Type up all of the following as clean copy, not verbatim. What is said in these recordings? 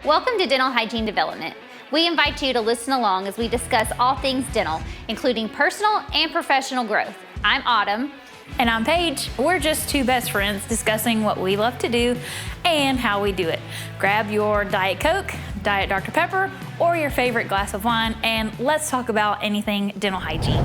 Welcome to Dental Hygiene Development. We invite you to listen along as we discuss all things dental, including personal and professional growth. I'm Autumn. And I'm Paige. We're just two best friends discussing what we love to do and how we do it. Grab your Diet Coke, Diet Dr. Pepper, or your favorite glass of wine, and let's talk about anything dental hygiene.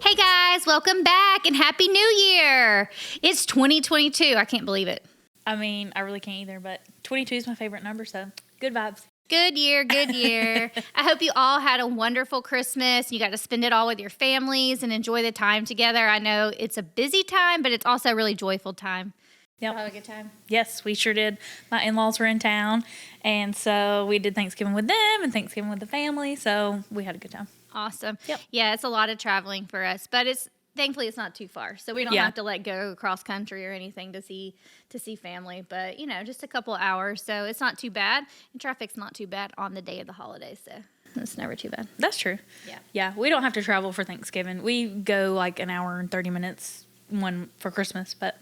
Hey guys, welcome back and Happy New Year. It's 2022. I can't believe it. I mean, I really can't either, but 22 is my favorite number, so good vibes. Good year, good year. I hope you all had a wonderful Christmas. You got to spend it all with your families and enjoy the time together. I know it's a busy time, but it's also a really joyful time. Yep. Have a good time? Yes, we sure did. My in-laws were in town, and so we did Thanksgiving with them and Thanksgiving with the family, so we had a good time. Awesome. Yep. Yeah, it's a lot of traveling for us, but thankfully it's not too far, so we don't have to go across country or anything to see family. But just a couple hours, so it's not too bad. And traffic's not too bad on the day of the holidays, so it's never too bad. That's true. Yeah. We don't have to travel for Thanksgiving. We go like an hour and 30 minutes one for Christmas, but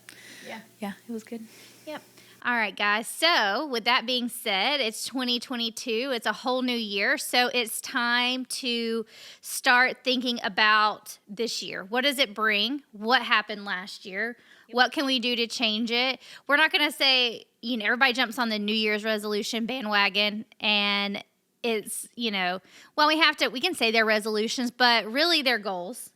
yeah, it was good. Yep. All right, guys. So with that being said, it's 2022. It's a whole new year. So it's time to start thinking about this year. What does it bring? What happened last year? Yep. What can we do to change it? We're not going to say, everybody jumps on the New Year's resolution bandwagon and it's, we can say they're resolutions, but really they're goals.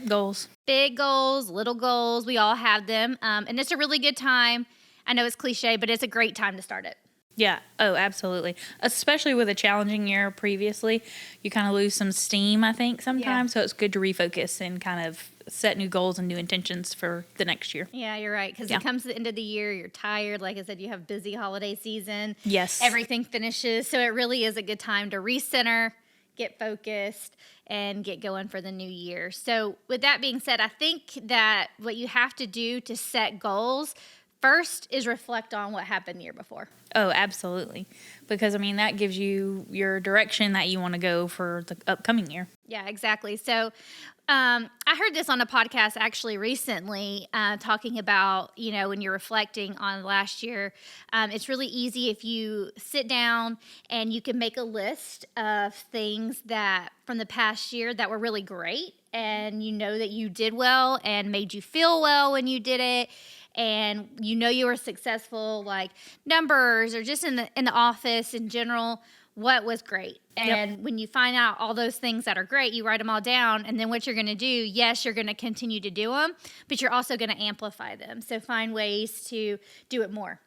Goals. Big goals, little goals. We all have them. And it's a really good time. I know it's cliche, but it's a great time to start it. Yeah. Oh, absolutely. Especially with a challenging year previously, you kind of lose some steam, I think, sometimes. Yeah. So it's good to refocus and kind of set new goals and new intentions for the next year. Yeah, you're right. Because it comes to the end of the year, you're tired. Like I said, you have busy holiday season. Yes. Everything finishes. So it really is a good time to recenter, get focused, and get going for the new year. So with that being said, I think that what you have to do to set goals first is reflect on what happened the year before. Oh, absolutely. Because, that gives you your direction that you want to go for the upcoming year. Yeah, exactly. So I heard this on a podcast actually recently talking about, when you're reflecting on last year, it's really easy if you sit down and you can make a list of things that from the past year that were really great and that you did well and made you feel well when you did it. And you were successful, like numbers or just in the office in general, what was great. And when you find out all those things that are great, you write them all down. And then what you're going to do, yes, you're going to continue to do them, but you're also going to amplify them. So find ways to do it more.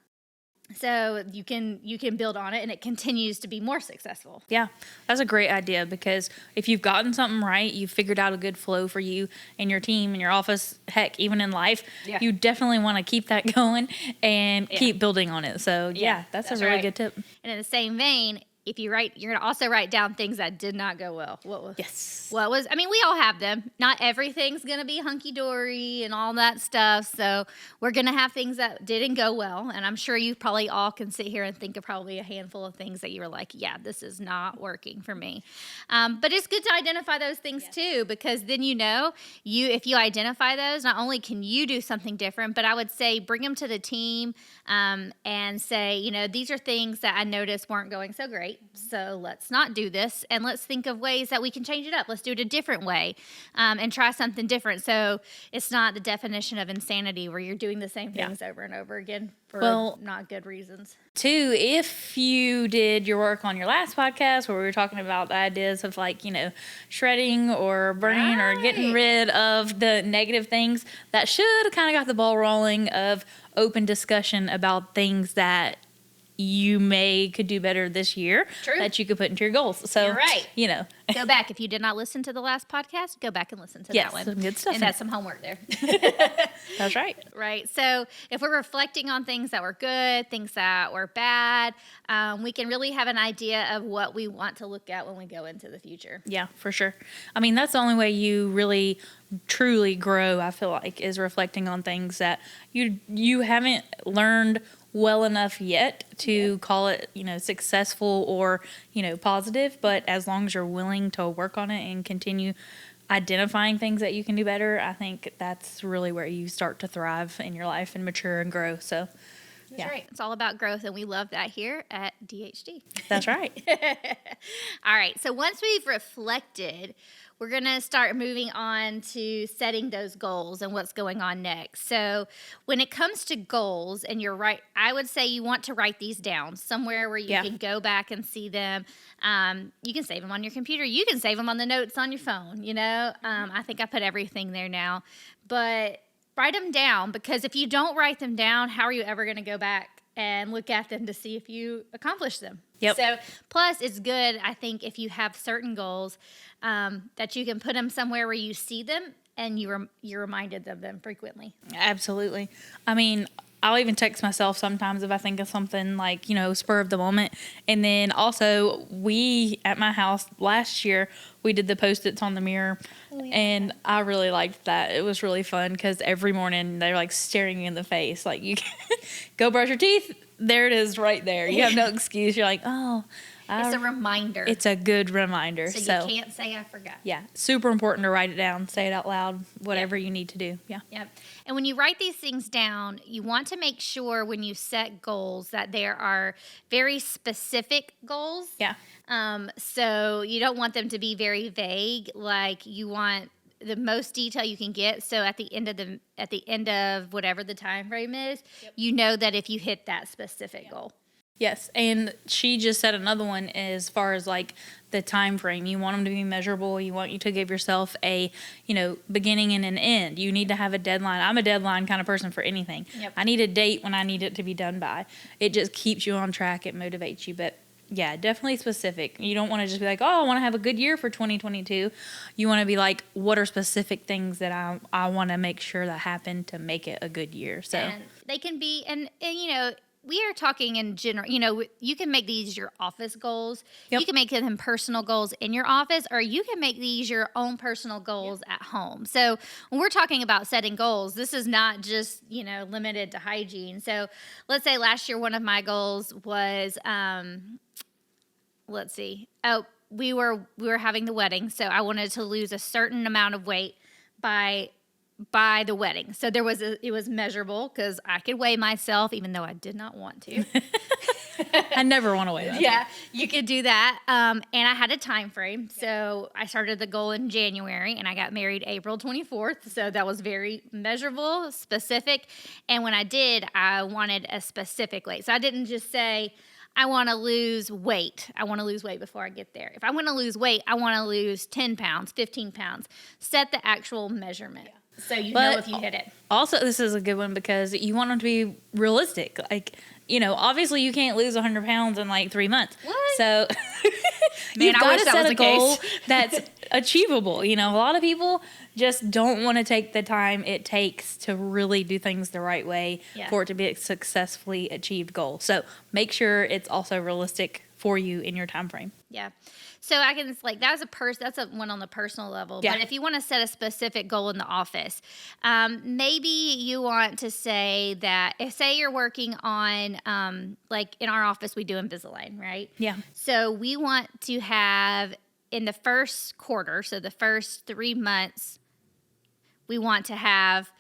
So you can build on it and it continues to be more successful. Yeah, that's a great idea because if you've gotten something right, you've figured out a good flow for you and your team and your office, heck, even in life, you definitely want to keep that going and keep building on it. So that's a really good tip. And in the same vein, if you write, you're going to also write down things that did not go well. We all have them. Not everything's going to be hunky-dory and all that stuff. So we're going to have things that didn't go well. And I'm sure you probably all can sit here and think of probably a handful of things that you were like, yeah, this is not working for me. But it's good to identify those things too, because then if you identify those, not only can you do something different, but I would say bring them to the team and say, these are things that I noticed weren't going so great. So let's not do this and let's think of ways that we can change it up. Let's do it a different way and try something different. So it's not the definition of insanity where you're doing the same things over and over again for not good reasons. Too, if you did your work on your last podcast where we were talking about the ideas of shredding or burning or getting rid of the negative things, that should have kind of got the ball rolling of open discussion about things that you could do better this year. True. That you could put into your goals. So, you're right. Go back. If you did not listen to the last podcast, go back and listen to that one. Some good stuff. And that's some homework there. That's right. Right. So if we're reflecting on things that were good, things that were bad, we can really have an idea of what we want to look at when we go into the future. Yeah, for sure. That's the only way you really truly grow, I feel like, is reflecting on things that you haven't learned well enough yet to call it, successful or, positive. But as long as you're willing to work on it and continue identifying things that you can do better, I think that's really where you start to thrive in your life and mature and grow. So That's right. It's all about growth, and we love that here at DHD. That's right. All right. So once we've reflected, we're going to start moving on to setting those goals and what's going on next. So when it comes to goals, and you're right, I would say you want to write these down somewhere where you can go back and see them. You can save them on your computer. You can save them on the notes on your phone. I think I put everything there now. But write them down, because if you don't write them down, how are you ever going to go back and look at them to see if you accomplished them? Yep. So plus it's good, I think, if you have certain goals, that you can put them somewhere where you see them and you're reminded of them frequently. Absolutely. I mean, I'll even text myself sometimes if I think of something like, spur of the moment. And then also at my house last year, we did the Post-its on the mirror. Oh, yeah. And I really liked that. It was really fun because every morning they're like staring you in the face. Like, you can go brush your teeth. There it is right there. You have no excuse. You're like, oh. It's a reminder. It's a good reminder. So you can't say I forgot. Yeah. Super important to write it down. Say it out loud. Whatever you need to do. Yeah. Yep. And when you write these things down, you want to make sure when you set goals that there are very specific goals. Yeah. So you don't want them to be very vague. Like, you want the most detail you can get. So at the end of whatever the time frame is, you know that if you hit that specific goal. Yes, and she just said another one as far as like the time frame. You want them to be measurable. You want you to give yourself a, beginning and an end. You need to have a deadline. I'm a deadline kind of person for anything. Yep. I need a date when I need it to be done by. It just keeps you on track. It motivates you. But yeah, definitely specific. You don't want to just be like, oh, I want to have a good year for 2022. You want to be like, what are specific things that I want to make sure that happen to make it a good year? So and they can be, and we are talking in general. You can make these your office goals. Yep. You can make them personal goals in your office, or you can make these your own personal goals at home. So when we're talking about setting goals, this is not just, limited to hygiene. So let's say last year, one of my goals was, let's see. Oh, we were having the wedding. So I wanted to lose a certain amount of weight by the wedding. So it was measurable, because I could weigh myself even though I did not want to. I never want to weigh myself. Yeah, you could do that. And I had a time frame. So I started the goal in January, and I got married April 24th. So that was very measurable, specific. And when I did, I wanted a specific weight. So I didn't just say, I want to lose weight. I want to lose weight before I get there. If I want to lose weight, I want to lose 10 pounds, 15 pounds. Set the actual measurement. Yeah. So you know if you hit it. Also, this is a good one because you want them to be realistic. Like, obviously you can't lose 100 pounds in like 3 months. What? So you've got to set a goal that's achievable. A lot of people just don't want to take the time it takes to really do things the right way for it to be a successfully achieved goal. So make sure it's also realistic for you in your time frame. Yeah. So I can that's a one on the personal level. Yeah. But if you want to set a specific goal in the office, maybe you want to say that say you're working on like in our office we do Invisalign, right? Yeah. So we want to have in the first quarter, so the first 3 months, we want to have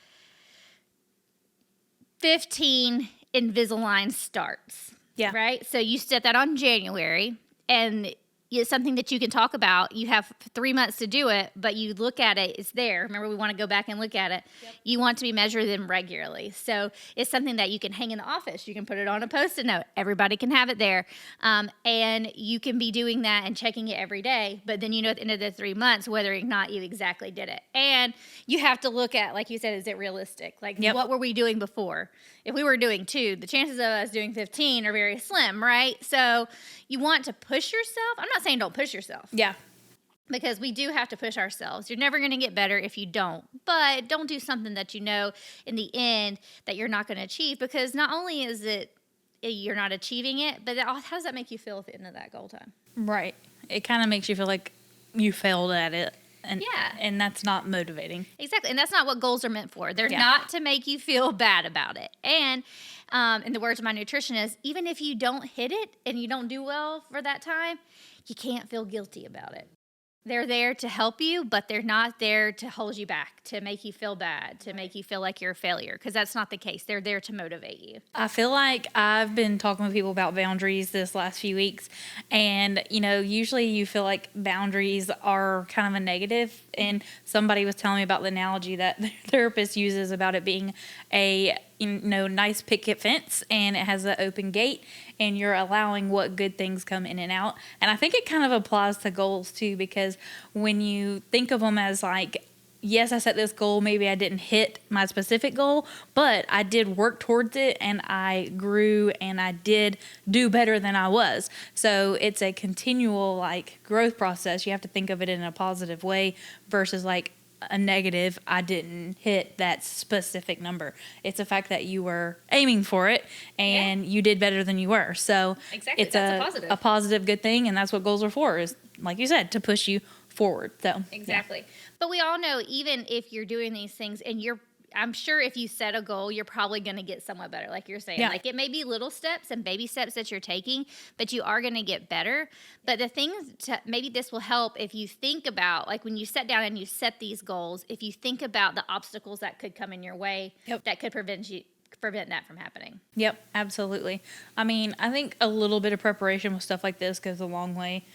15 Invisalign starts. Yeah. Right? So you set that on January, and it's something that you can talk about. You have 3 months to do it, but you look at it, it's there. Remember, we want to go back and look at it. Yep. You want to be measuring them regularly. So it's something that you can hang in the office. You can put it on a Post-it note. Everybody can have it there. And you can be doing that and checking it every day. But then at the end of the 3 months, whether or not you exactly did it. And you have to look at, like you said, is it realistic? Like, what were we doing before? If we were doing 2, the chances of us doing 15 are very slim, right? So you want to push yourself. I'm not saying don't push yourself. Yeah. Because we do have to push ourselves. You're never going to get better if you don't. But don't do something that in the end that you're not going to achieve, because not only is it you're not achieving it, but how does that make you feel at the end of that goal time? Right. It kind of makes you feel like you failed at it. And that's not motivating. Exactly. And that's not what goals are meant for. They're not to make you feel bad about it. And in the words of my nutritionist, even if you don't hit it and you don't do well for that time, you can't feel guilty about it. They're there to help you, but they're not there to hold you back, to make you feel bad, to make you feel like you're a failure, because that's not the case. They're there to motivate you. I feel like I've been talking with people about boundaries this last few weeks, and usually you feel like boundaries are kind of a negative, and somebody was telling me about the analogy that the therapist uses about it being a nice picket fence, and it has an open gate, and you're allowing what good things come in and out. And I think it kind of applies to goals too, because when you think of them as like, yes, I set this goal, maybe I didn't hit my specific goal, but I did work towards it, and I grew, and I did do better than I was. So it's a continual like growth process. You have to think of it in a positive way versus like a negative, I didn't hit that specific number. It's the fact that you were aiming for it, and you did better than you were. So exactly, it's a positive good thing, and that's what goals are for, is like you said, to push you forward. So exactly. Yeah. But we all know, even if you're doing these things and I'm sure if you set a goal, you're probably going to get somewhat better. Like you're saying, like it may be little steps and baby steps that you're taking, but you are going to get better. But the things maybe this will help if you think about, like when you sit down and you set these goals, if you think about the obstacles that could come in your way, that could prevent that from happening. Yep, absolutely. I mean, I think a little bit of preparation with stuff like this goes a long way,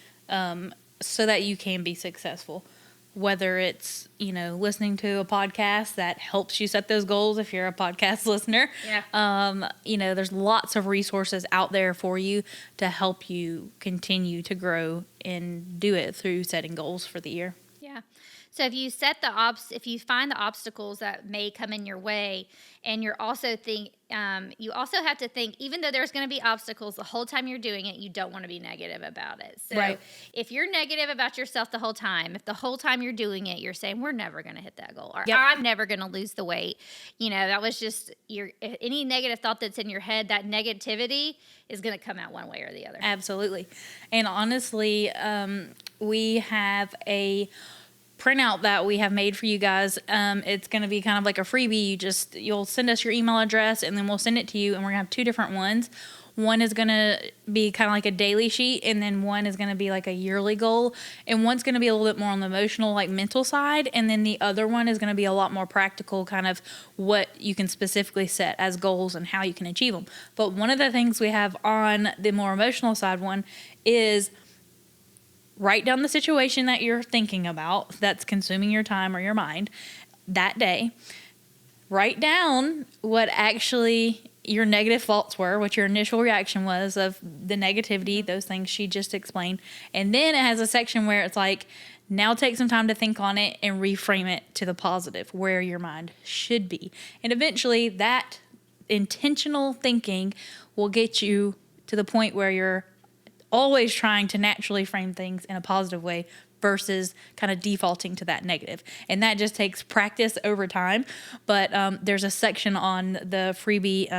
so that you can be successful. Whether it's, listening to a podcast that helps you set those goals if you're a podcast listener. Yeah. There's lots of resources out there for you to help you continue to grow and do it through setting goals for the year. Yeah. So if you if you find the obstacles that may come in your way, and you also have to think, even though there's going to be obstacles the whole time you're doing it, you don't want to be negative about it. So if you're negative about yourself the whole time, if the whole time you're doing it, you're saying, we're never going to hit that goal, or I'm never going to lose the weight. That was just any negative thought that's in your head, that negativity is going to come out one way or the other. Absolutely. And honestly, we have a printout that we have made for you guys. It's going to be kind of like a freebie. You'll send us your email address, and then we'll send it to you, and we're going to have two different ones. One is going to be kind of like a daily sheet, and then one is going to be like a yearly goal, and one's going to be a little bit more on the emotional, like mental side, and then the other one is going to be a lot more practical, kind of what you can specifically set as goals and how you can achieve them. But one of the things we have on the more emotional side one is write down the situation that you're thinking about that's consuming your time or your mind that day. Write down what actually your negative thoughts were, what your initial reaction was of the negativity, those things she just explained. And then it has a section where it's like, now take some time to think on it and reframe it to the positive, where your mind should be. And eventually that intentional thinking will get you to the point where you're always trying to naturally frame things in a positive way versus kind of defaulting to that negative. And that just takes practice over time. But there's a section on the freebie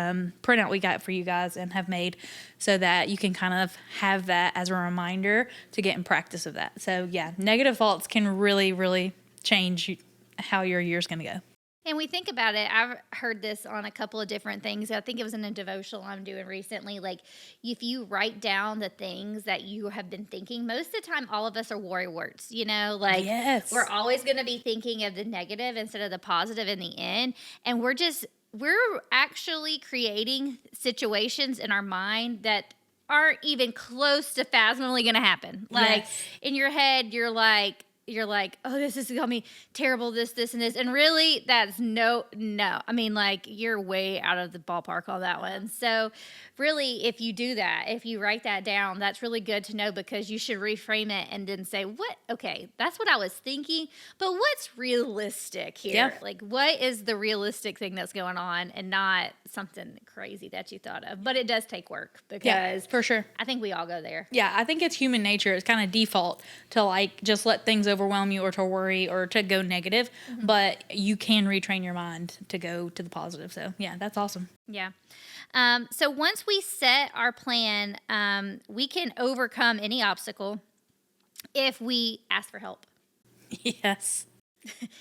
printout we got for you guys and have made, so that you can kind of have that as a reminder to get in practice of that. So yeah, negative thoughts can really, really change how your year's going to go. And we think about it, I've heard this on a couple of different things. I think it was in a devotional I'm doing recently. Like, if you write down the things that you have been thinking, most of the time, all of us are worrywart. Yes. We're always going to be thinking of the negative instead of the positive in the end. And we're actually creating situations in our mind that aren't even close to phasmally going to happen. In your head, you're like, oh, this is going to be terrible, this, and this. And really, that's no. I mean, you're way out of the ballpark on that one. So really, if you do that, if you write that down, that's really good to know, because you should reframe it and then say, okay, that's what I was thinking, but what's realistic here? Yeah. What is the realistic thing that's going on, and not something crazy that you thought of. But it does take work, because for sure, I think we all go there. Yeah, I think it's human nature. It's kind of default to just let things overwhelm you, or to worry, or to go negative. Mm-hmm. But you can retrain your mind to go to the positive. So yeah, that's awesome. Yeah. So once we set our plan, we can overcome any obstacle if we ask for help. Yes.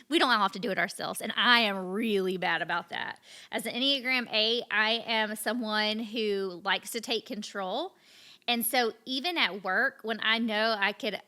We don't all have to do it ourselves, and I am really bad about that. As an Enneagram 8, I am someone who likes to take control, and so even at work, when I know I could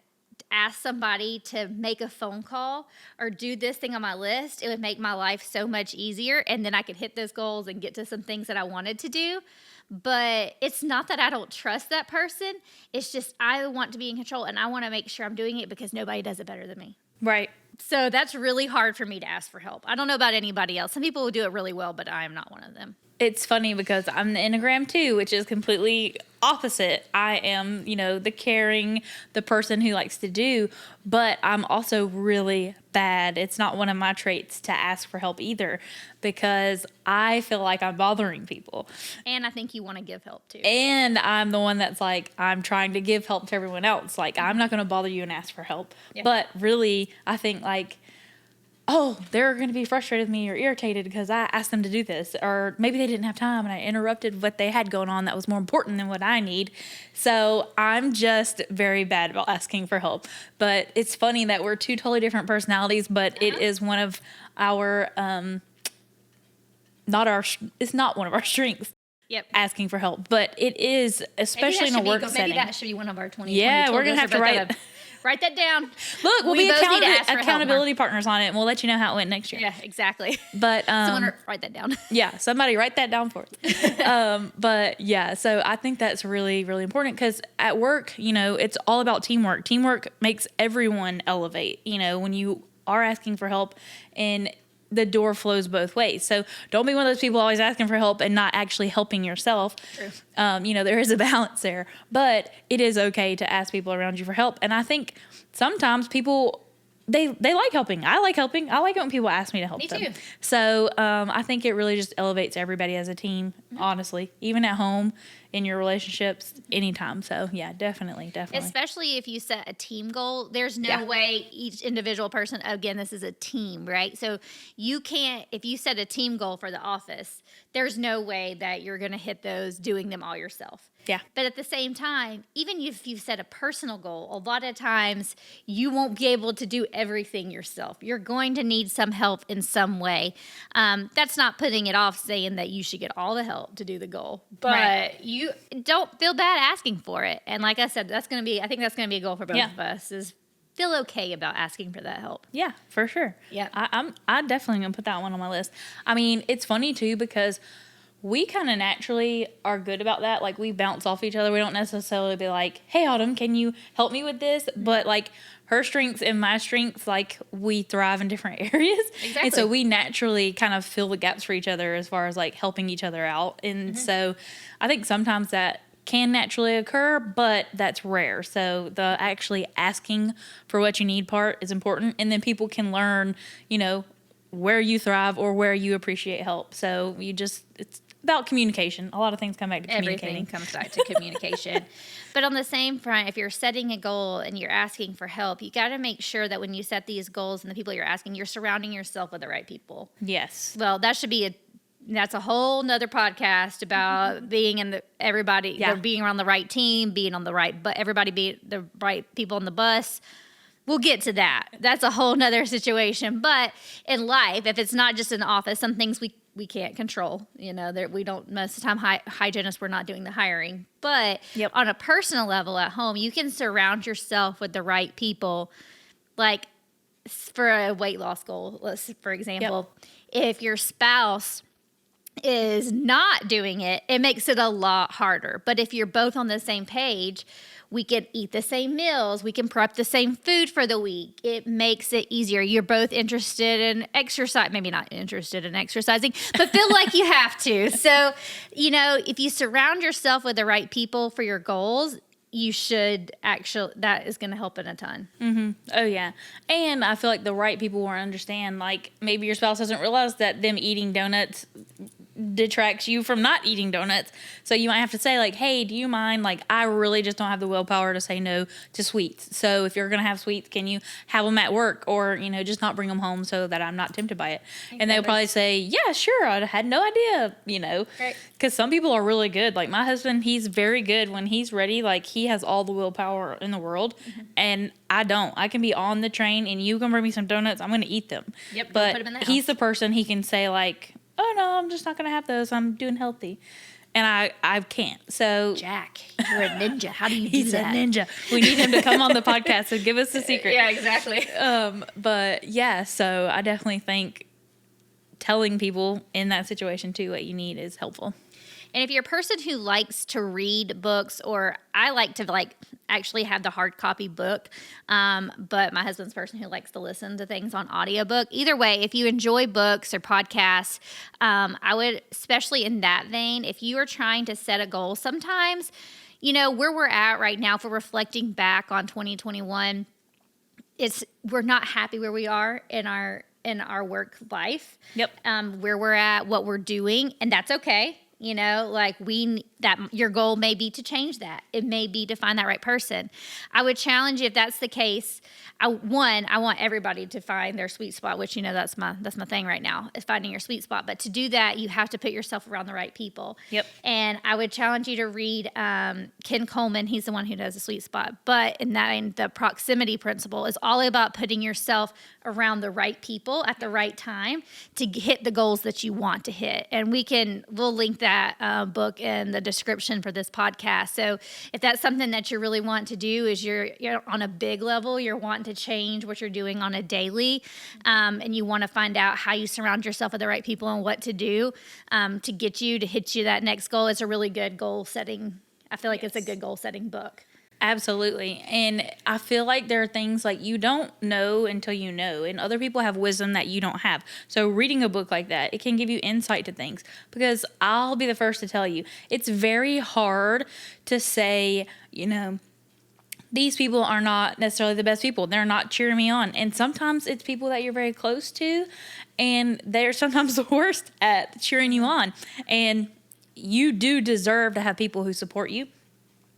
ask somebody to make a phone call or do this thing on my list, it would make my life so much easier. And then I could hit those goals and get to some things that I wanted to do. But it's not that I don't trust that person. It's just I want to be in control, and I want to make sure I'm doing it because nobody does it better than me. Right. So that's really hard for me to ask for help. I don't know about anybody else. Some people will do it really well, but I am not one of them. It's funny because I'm the Enneagram 2, which is completely opposite. I am, the caring, the person who likes to do, but I'm also really bad. It's not one of my traits to ask for help either, because I feel like I'm bothering people. And I think you want to give help too. And I'm the one that's like, I'm trying to give help to everyone else. Like, I'm not going to bother you and ask for help. Yeah. But really, I think like, oh, they're going to be frustrated with me or irritated because I asked them to do this. Or maybe they didn't have time and I interrupted what they had going on that was more important than what I need. So I'm just very bad about asking for help. But it's funny that we're two totally different personalities, but it is one of our, it's not one of our strengths. Yep. Asking for help. But it is, especially in a work setting. Maybe that should be one of our 2020. Yeah, we're going to have to write that down. Look, we'll be accountability partners on it, and we'll let you know how it went next year. Yeah, exactly. But someone write that down. Yeah, somebody write that down for us. But yeah, so I think that's really, really important because at work, it's all about teamwork. Teamwork makes everyone elevate. When you are asking for help, and the door flows both ways. So don't be one of those people always asking for help and not actually helping yourself. True. There is a balance there, but it is okay to ask people around you for help. And I think sometimes people, they like helping. I like helping. I like it when people ask me to help them. Me too. So I think it really just elevates everybody as a team, honestly, even at home, in your relationships, anytime. So yeah, definitely. Especially if you set a team goal, there's no way each individual person, again, this is a team, right? So you can't, if you set a team goal for the office, there's no way that you're going to hit those doing them all yourself. Yeah. But at the same time, even if you've set a personal goal, a lot of times you won't be able to do everything yourself. You're going to need some help in some way. That's not putting it off saying that you should get all the help to do the goal, but you don't feel bad asking for it. And like I said, I think that's going to be a goal for both of us, is feel okay about asking for that help. Yeah, for sure. Yeah. I definitely going to put that one on my list. I mean, it's funny too, because we kind of naturally are good about that. Like, we bounce off each other. We don't necessarily be like, hey, Autumn, can you help me with this? But like, her strengths and my strengths, like, we thrive in different areas. Exactly. And so we naturally kind of fill the gaps for each other as far as like helping each other out. And so I think sometimes that can naturally occur, but that's rare. So the actually asking for what you need part is important. And then people can learn, where you thrive or where you appreciate help. So it's about communication. A lot of things come back to communicating. Everything comes back to communication. But on the same front, if you're setting a goal and you're asking for help, you got to make sure that when you set these goals and the people you're asking, you're surrounding yourself with the right people. Yes. Well, that's a whole nother podcast about being in being around the right team, everybody being the right people on the bus. We'll get to that. That's a whole nother situation. But in life, if it's not just in the office, some things we can't control. We don't, most of the time, hygienists, we're not doing the hiring. But on a personal level at home, you can surround yourself with the right people. Like, for a weight loss goal, for example, if your spouse is not doing it, it makes it a lot harder. But if you're both on the same page, we can eat the same meals. We can prep the same food for the week. It makes it easier. You're both interested in exercise, maybe not interested in exercising, but feel like you have to. So, if you surround yourself with the right people for your goals, you should that is going to help in a ton. Mm-hmm. Oh, yeah. And I feel like the right people will understand, like, maybe your spouse doesn't realize that them eating donuts detracts you from not eating donuts. So you might have to say, like, hey, do you mind? Like, I really just don't have the willpower to say no to sweets. So if you're going to have sweets, can you have them at work, or, just not bring them home so that I'm not tempted by it? Exactly. And they'll probably say, yeah, sure. I had no idea, Right. Because some people are really good. Like, my husband, he's very good when he's ready. Like, he has all the willpower in the world. Mm-hmm. And I don't. I can be on the train and you can bring me some donuts. I'm going to eat them. Yep. But he's the person, he can say, like, oh, no, I'm just not going to have those. I'm doing healthy. and I can't. So Jack, you're a ninja. How do you do he's that? a ninja. We need him to come on the podcast and give us the secret. Yeah, exactly. But yeah, so I definitely think telling people in that situation too what you need is helpful. And if you're a person who likes to read books, or I like to actually have the hard copy book, but my husband's a person who likes to listen to things on audiobook. Either way, if you enjoy books or podcasts, I would, especially in that vein, if you are trying to set a goal, sometimes, where we're at right now, if we're reflecting back on 2021, we're not happy where we are in our work life. Yep. Where we're at, what we're doing, and that's okay. Your goal may be to change that. It may be to find that right person. I would challenge you, if that's the case. I want everybody to find their sweet spot, which that's my thing right now, is finding your sweet spot. But to do that, you have to put yourself around the right people. Yep. And I would challenge you to read Ken Coleman. He's the one who does the sweet spot. But in the proximity principle is all about putting yourself around the right people at the right time to hit the goals that you want to hit. And we'll link that book in the description for this podcast. So if that's something that you really want to do, is you're on a big level, you're wanting to change what you're doing on a daily, and you want to find out how you surround yourself with the right people and what to do to hit you that next goal. It's a really good goal setting. I feel like It's a good goal setting book. Absolutely. And I feel like there are things like you don't know until you know, and other people have wisdom that you don't have. So reading a book like that, it can give you insight to things, because I'll be the first to tell you, it's very hard to say, these people are not necessarily the best people. They're not cheering me on. And sometimes it's people that you're very close to, and they're sometimes the worst at cheering you on. And you do deserve to have people who support you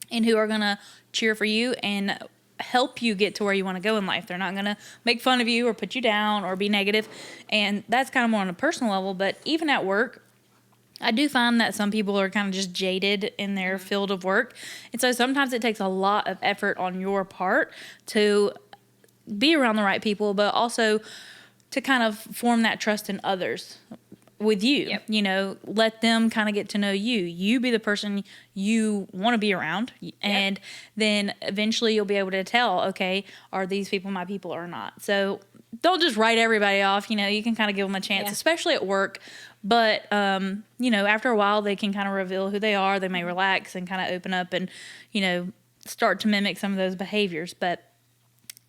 and who are going to cheer for you and help you get to where you want to go in life. They're not going to make fun of you or put you down or be negative. And that's kind of more on a personal level. But even at work, I do find that some people are kind of just jaded in their field of work. And so sometimes it takes a lot of effort on your part to be around the right people, but also to kind of form that trust in others with you. Yep. Let them kind of get to know you. You be the person you want to be around. Yep. And then eventually you'll be able to tell, okay, are these people my people or not? So don't just write everybody off. You can kind of give them a chance, especially at work. But, after a while, they can kind of reveal who they are. They may relax and kind of open up and, start to mimic some of those behaviors. But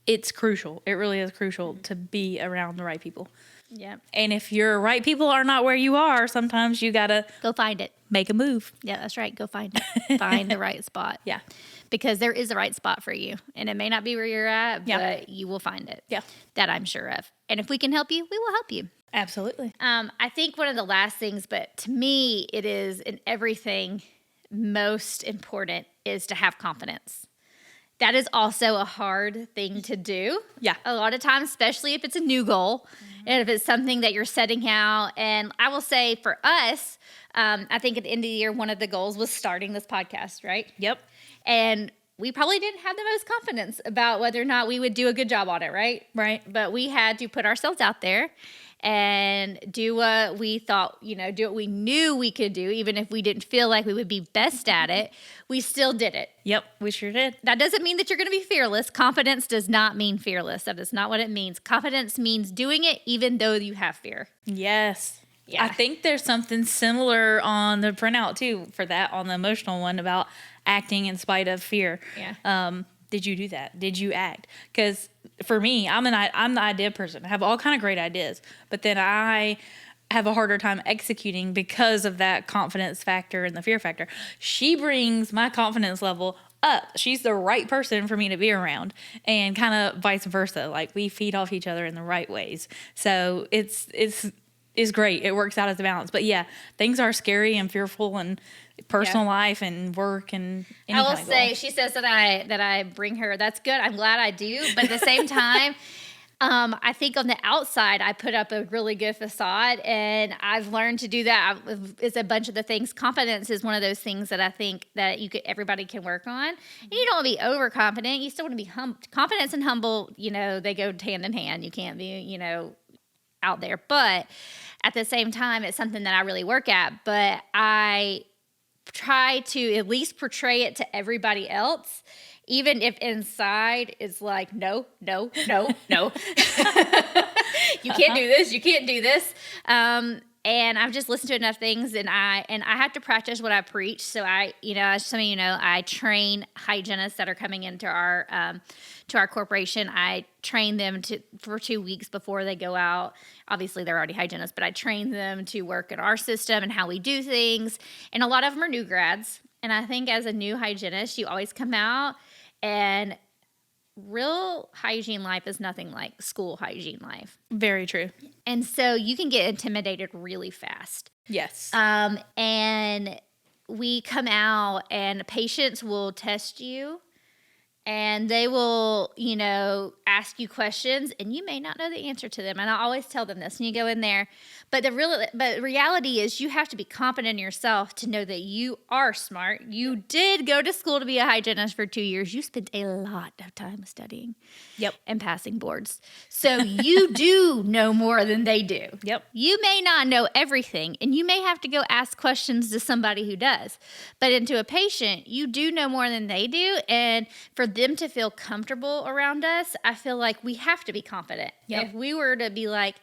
it's crucial. It really is crucial to be around the right people. Yeah. And if your right people are not where you are, sometimes you got to go find it. Make a move. Yeah, that's right. Go find it. Find the right spot. Yeah. Because there is a right spot for you. And it may not be where you're at, but you will find it. Yeah. That I'm sure of. And if we can help you, we will help you. Absolutely. I think one of the last things, but to me, it is in everything most important, is to have confidence. That is also a hard thing to do. Yeah. A lot of times, especially if it's a new goal and if it's something that you're setting out. And I will say for us, I think at the end of the year, one of the goals was starting this podcast, right? Yep. And we probably didn't have the most confidence about whether or not we would do a good job on it, right? Right. But we had to put ourselves out there and do what we thought, do what we knew we could do, even if we didn't feel like we would be best at it. We still did it. Yep, we sure did. That doesn't mean that you're going to be fearless. Confidence does not mean fearless. That is not what it means. Confidence means doing it even though you have fear. Yes. Yeah. I think there's something similar on the printout too for that, on the emotional one, about acting in spite of fear. Yeah. Did you do that? Did you act? Because for me, I'm the idea person. I have all kind of great ideas, but then I have a harder time executing because of that confidence factor and the fear factor. She brings my confidence level up. She's the right person for me to be around, and kind of vice versa. Like, we feed off each other in the right ways. So it's great. It works out as a balance. But yeah, things are scary and fearful, and personal life and work and I will say, she says that I bring her. That's good. I'm glad I do. But at the same time, I think on the outside, I put up a really good facade, and I've learned to do that. It's a bunch of the things. Confidence is one of those things that I think that everybody can work on. And you don't want to be overconfident. You still want to be confidence and humble. They go hand in hand. You can't be, out there. But at the same time, it's something that I really work at. But I try to at least portray it to everybody else, even if inside it's like, no, no, no, no. You can't do this. You can't do this. And I've just listened to enough things, and I have to practice what I preach. So as some of you know, I train hygienists that are coming into our to our corporation. I train them for 2 weeks before they go out. Obviously, they're already hygienists, but I train them to work in our system and how we do things. And a lot of them are new grads. And I think as a new hygienist, you always come out, and real hygiene life is nothing like school hygiene life. Very true. And so you can get intimidated really fast. Yes. And we come out, and patients will test you, and they will, ask you questions, and you may not know the answer to them. And I always tell them this when you go in there. But the reality is, you have to be confident in yourself to know that you are smart. You did go to school to be a hygienist for 2 years. You spent a lot of time studying. Yep. And passing boards. So you do know more than they do. Yep. You may not know everything, and you may have to go ask questions to somebody who does. But into a patient, you do know more than they do. And for them to feel comfortable around us, I feel like we have to be confident. Yep. If we were to be like,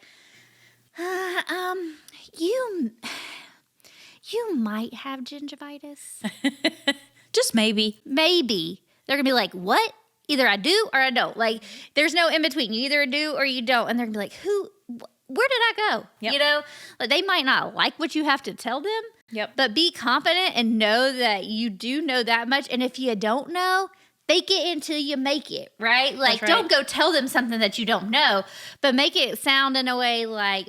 you might have gingivitis. Just maybe. Maybe. They're going to be like, what? Either I do or I don't. Like, there's no in between. You either do or you don't. And they're going to be like, where did I go? Yep. Like, they might not like what you have to tell them. Yep. But be confident and know that you do know that much. And if you don't know, fake it until you make it, right? Like, right. Don't go tell them something that you don't know, but make it sound in a way like,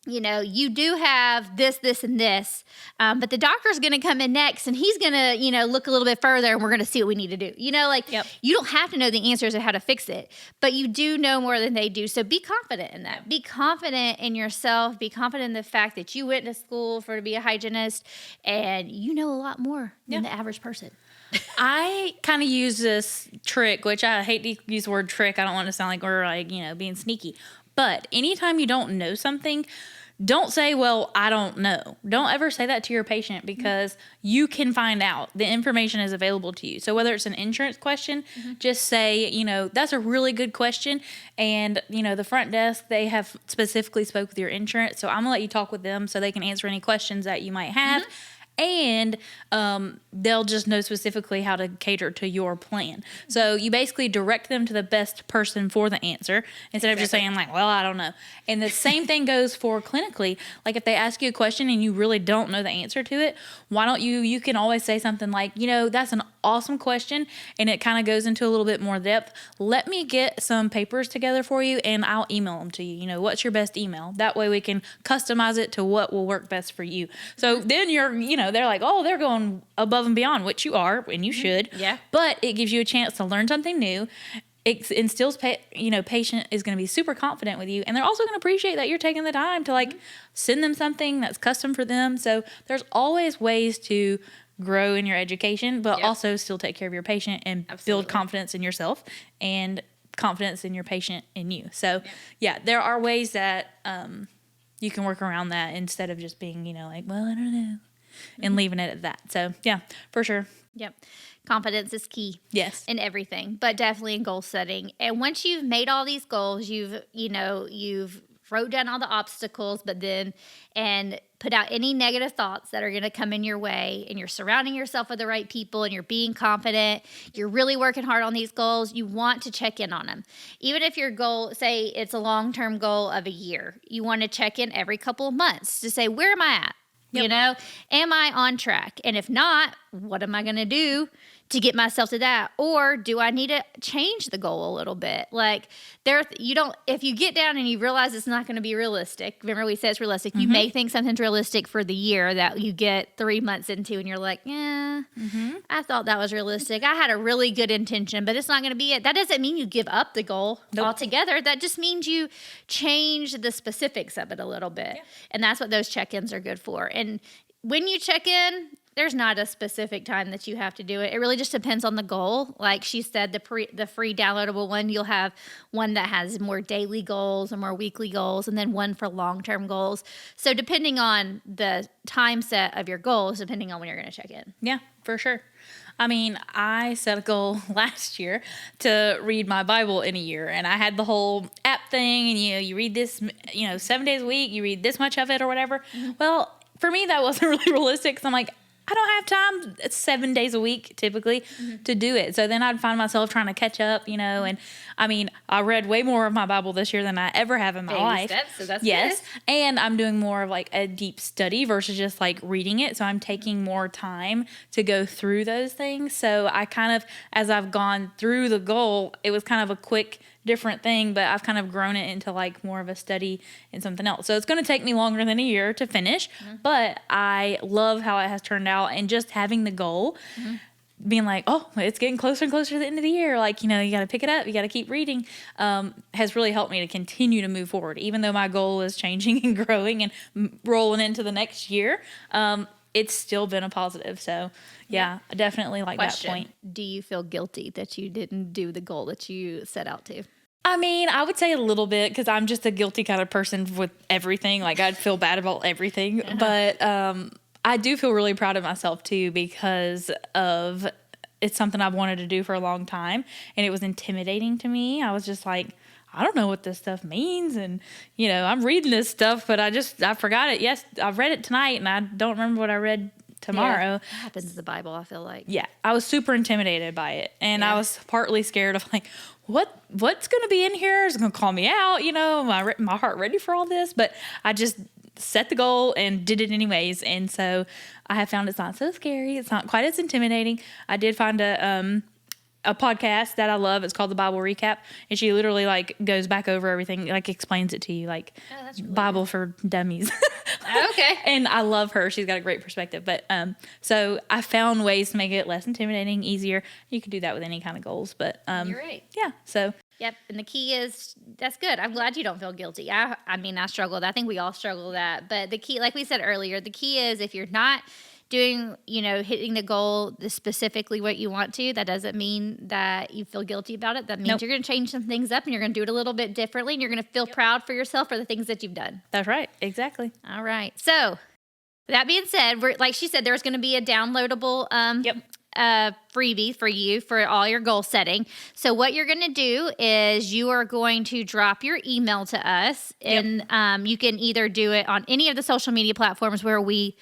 you do have this, this, and this, but the doctor's going to come in next, and he's going to, look a little bit further, and we're going to see what we need to do. Yep. You don't have to know the answers of how to fix it, but you do know more than they do. So be confident in that. Be confident in yourself. Be confident in the fact that you went to school to be a hygienist, and you know a lot more than the average person. I kind of use this trick, which I hate to use the word trick. I don't want to sound like we're being sneaky. But anytime you don't know something, don't say, well, I don't know. Don't ever say that to your patient, because you can find out. The information is available to you. So whether it's an insurance question, just say, that's a really good question. And, the front desk, they have specifically spoke with your insurance. So I'm going to let you talk with them so they can answer any questions that you might have. And they'll just know specifically how to cater to your plan. So you basically direct them to the best person for the answer instead of just saying like, well, I don't know. And the same thing goes for clinically. Like if they ask you a question and you really don't know the answer to it, why don't you can always say something like, that's an awesome question, and it kind of goes into a little bit more depth. Let me get some papers together for you, and I'll email them to you. What's your best email? That way we can customize it to what will work best for you. So then they're like, oh, they're going above and beyond, which you are, and you should. Yeah. But it gives you a chance to learn something new. It instills, patient is going to be super confident with you, and they're also going to appreciate that you're taking the time to send them something that's custom for them. So there's always ways to grow in your education, but also still take care of your patient and build confidence in yourself and confidence in your patient in you. So there are ways that you can work around that instead of just being, like, well, I don't know, and leaving it at that. So for sure. Yep. Confidence is key. Yes. In everything, but definitely in goal setting. And once you've made all these goals, you've wrote down all the obstacles, and put out any negative thoughts that are going to come in your way, and you're surrounding yourself with the right people, and you're being confident, you're really working hard on these goals, you want to check in on them. Even if your goal, say it's a long-term goal of a year, you want to check in every couple of months to say, where am I at? Yep. Am I on track? And if not, what am I going to do to get myself to that? Or do I need to change the goal a little bit? Like if you get down and you realize it's not going to be realistic, remember we said it's realistic, you may think something's realistic for the year that you get 3 months into, and you're like, I thought that was realistic. I had a really good intention, but it's not going to be it. That doesn't mean you give up the goal altogether. That just means you change the specifics of it a little bit. Yeah. And that's what those check-ins are good for. And when you check in, there's not a specific time that you have to do it. It really just depends on the goal. Like she said, the free downloadable one, you'll have one that has more daily goals and more weekly goals, and then one for long-term goals. So depending on the time set of your goals, depending on when you're going to check in. Yeah, for sure. I mean, I set a goal last year to read my Bible in a year, and I had the whole app thing, and you read this, 7 days a week, you read this much of it or whatever. Mm-hmm. Well, for me, that wasn't really realistic, because I'm like, I don't have time 7 days a week typically to do it. So then I'd find myself trying to catch up, and I mean, I read way more of my Bible this year than I ever have in my life. Steps, so that's yes. good. And I'm doing more of like a deep study versus just like reading it. So I'm taking more time to go through those things. So I kind of, as I've gone through the goal, it was kind of a quick different thing, but I've kind of grown it into like more of a study and something else. So it's going to take me longer than a year to finish, but I love how it has turned out, and just having the goal, being like, oh, it's getting closer and closer to the end of the year. Like, you got to pick it up. You got to keep reading, has really helped me to continue to move forward. Even though my goal is changing and growing and rolling into the next year, it's still been a positive. So yeah, I definitely like that point. Do you feel guilty that you didn't do the goal that you set out to? I mean, I would say a little bit, because I'm just a guilty kind of person with everything. Like, I'd feel bad about everything. But I do feel really proud of myself, too, because of it's something I've wanted to do for a long time. And it was intimidating to me. I was just like, I don't know what this stuff means. And, I'm reading this stuff, but I forgot it. Yes, I've read it tonight, and I don't remember what I read tomorrow. Yeah, that happens to the Bible, I feel like. Yeah, I was super intimidated by it. And I was partly scared of like, what's going to be in here? Is it going to call me out? My heart ready for all this? But I just set the goal and did it anyways. And so I have found it's not so scary. It's not quite as intimidating. I did find a podcast that I love. It's called The Bible Recap. And she literally like goes back over everything, like explains it to you, like that's really Bible for dummies. Okay. And I love her. She's got a great perspective. But so I found ways to make it less intimidating, easier. You could do that with any kind of goals. But you're right. Yeah. So yep. And the key is, that's good. I'm glad you don't feel guilty. I mean, I struggle with that. I think we all struggle with that. But the key, like we said earlier, the key is if you're not doing, hitting the goal specifically what you want to, that doesn't mean that you feel guilty about it. That means you're going to change some things up, and you're going to do it a little bit differently, and you're going to feel proud for yourself for the things that you've done. That's right. Exactly. All right. So that being said, like she said, there's going to be a downloadable freebie for you for all your goal setting. So what you're going to do is you are going to drop your email to us, and you can either do it on any of the social media platforms where we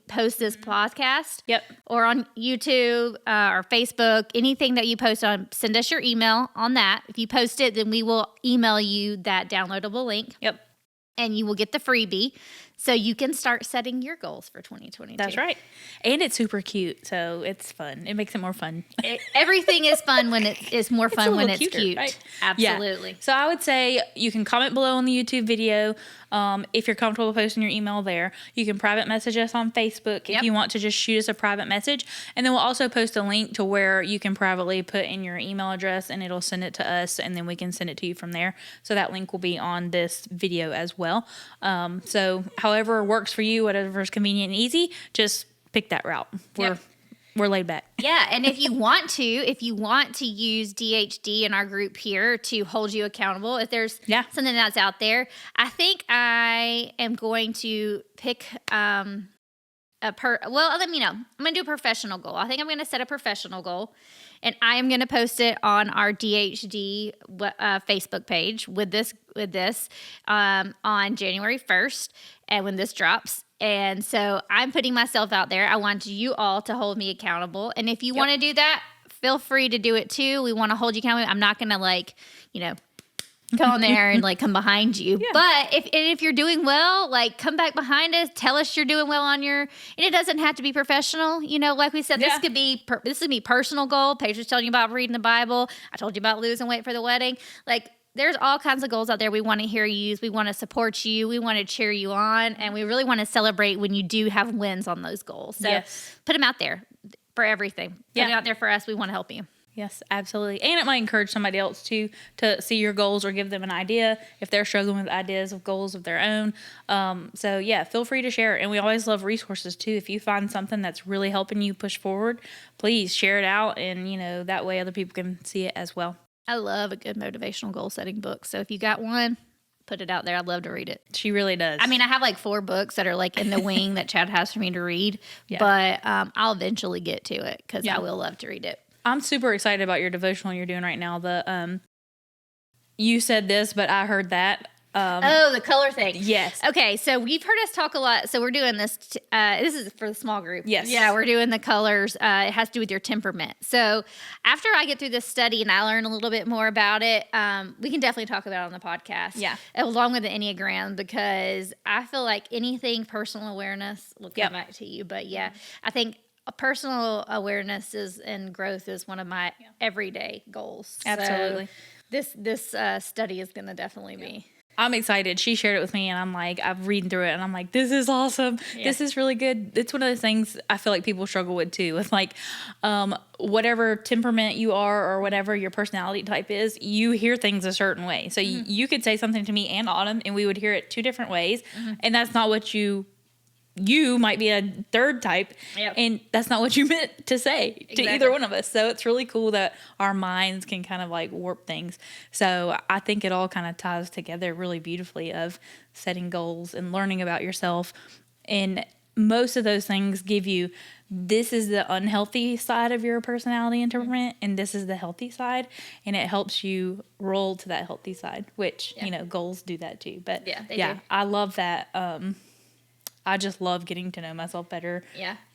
post this podcast, or on YouTube or Facebook, anything that you post on, send us your email on that. If you post it, then we will email you that downloadable link. And you will get the freebie, so you can start setting your goals for 2022. That's right. And it's super cute, so it's fun. It makes it more fun. Everything is fun when it's more fun when it's cuter, cute. Right? Absolutely. Yeah. So I would say you can comment below on the YouTube video if you're comfortable posting your email there. You can private message us on Facebook if you want to just shoot us a private message. And then we'll also post a link to where you can privately put in your email address, and it'll send it to us, and then we can send it to you from there. So that link will be on this video as well. So however works for you, whatever's convenient and easy, just pick that route. We're laid back. Yeah, and if you want to use DHD in our group here to hold you accountable, if there's something that's out there, I think I am going to pick let me know. I'm going to do a professional goal. I think I'm going to set a professional goal, and I am going to post it on our DHD Facebook page with this on January 1st, and when this drops. And so I'm putting myself out there. I want you all to hold me accountable. And if you want to do that, feel free to do it too. We want to hold you accountable. I'm not going to go on there and come behind you. Yeah. But if you're doing well, come back behind us, tell us you're doing well and it doesn't have to be professional. Like we said, this could be personal goal. Paige was telling you about reading the Bible. I told you about losing weight for the wedding. There's all kinds of goals out there we want to hear you use. We want to support you. We want to cheer you on. And we really want to celebrate when you do have wins on those goals. So put them out there for everything. Put it out there for us. We want to help you. Yes, absolutely. And it might encourage somebody else too to see your goals or give them an idea if they're struggling with ideas of goals of their own. So yeah, feel free to share. And we always love resources too. If you find something that's really helping you push forward, please share it out. And, that way other people can see it as well. I love a good motivational goal setting book. So if you got one, put it out there. I'd love to read it. She really does. I mean, I have like 4 books that are like in the wing that Chad has for me to read, but I'll eventually get to it because I will love to read it. I'm super excited about your devotional you're doing right now. The you said this, but I heard that. The color thing. Yes. Okay, so we've heard us talk a lot. So we're doing this. This is for the small group. Yes. Yeah, we're doing the colors. It has to do with your temperament. So after I get through this study and I learn a little bit more about it, we can definitely talk about it on the podcast. Yeah. Along with the Enneagram, because I feel like anything personal awareness will come back to you. But yeah, I think personal awareness and growth is one of my everyday goals. Absolutely. So this study is going to definitely be. I'm excited. She shared it with me, and I'm like, I'm reading through it, and I'm like, this is awesome. Yeah. This is really good. It's one of those things I feel like people struggle with too. With like, whatever temperament you are or whatever your personality type is, you hear things a certain way. So you could say something to me and Autumn, and we would hear it 2 different ways, and that's not what you might be a 3rd type, and that's not what you meant to say to either one of us. So it's really cool that our minds can kind of like warp things. So I think it all kind of ties together really beautifully of setting goals and learning about yourself. And most of those things give you, this is the unhealthy side of your personality and temperament, and this is the healthy side, and it helps you roll to that healthy side, which, goals do that too. But they do. I love that. I just love getting to know myself better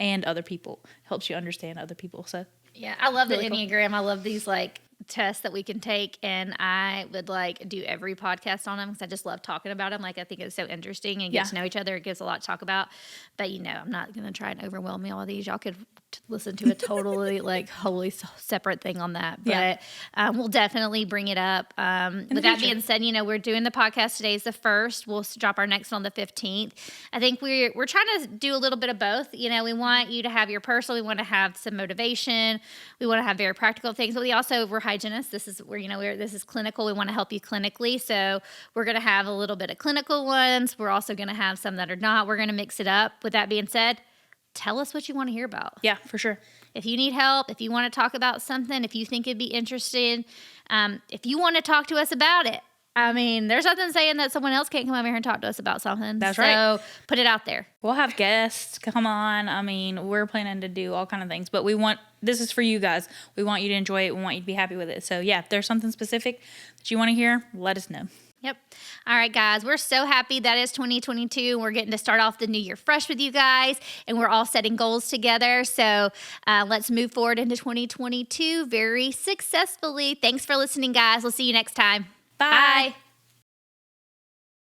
and other people. Helps you understand other people. So yeah, I love really the Enneagram. Cool. I love these like tests that we can take, and I would like do every podcast on them because I just love talking about them. Like I think it's so interesting and get to know each other. It gives a lot to talk about. But I'm not going to try and overwhelm all of these. Y'all could listen to a totally like wholly separate thing on that. But we'll definitely bring it up. With that being said, we're doing the podcast. Today is the 1st. We'll drop our next one on the 15th. I think we're trying to do a little bit of both. We want you to have your personal. We want to have some motivation. We want to have very practical things. But we're hygienists. This is where this is clinical. We want to help you clinically. So we're going to have a little bit of clinical ones. We're also going to have some that are not. We're going to mix it up. With that being said, tell us what you want to hear about. Yeah, for sure. If you need help, if you want to talk about something, if you think it'd be interesting, if you want to talk to us about it. I mean, there's nothing saying that someone else can't come over here and talk to us about something. That's right. So put it out there. We'll have guests come on. I mean, we're planning to do all kind of things, but this is for you guys. We want you to enjoy it. We want you to be happy with it. So yeah, if there's something specific that you want to hear, let us know. Yep. All right, guys. We're so happy that it's 2022. We're getting to start off the new year fresh with you guys, and we're all setting goals together. So let's move forward into 2022 very successfully. Thanks for listening, guys. We'll see you next time. Bye. Bye.